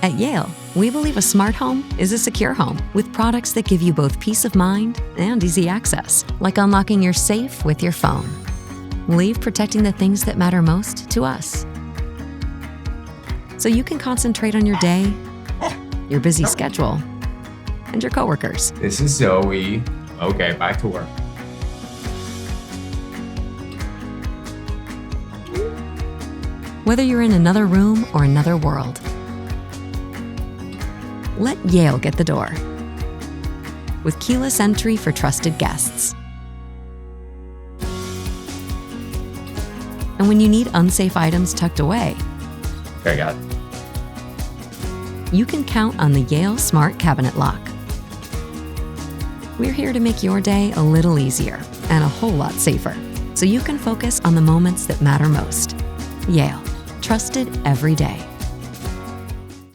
At Yale, we believe a smart home is a secure home with products that give you both peace of mind and easy access, like unlocking your safe with your phone. Leave protecting the things that matter most to us, so you can concentrate on your day, your busy schedule, and your coworkers. This is Zoe. Okay, back to work. Whether you're in another room or another world, let Yale get the door with keyless entry for trusted guests. And when you need unsafe items tucked away, Okay, got it. you can count on the Yale Smart Cabinet Lock. We're here to make your day a little easier and a whole lot safer, so you can focus on the moments that matter most. Yale, trusted every day.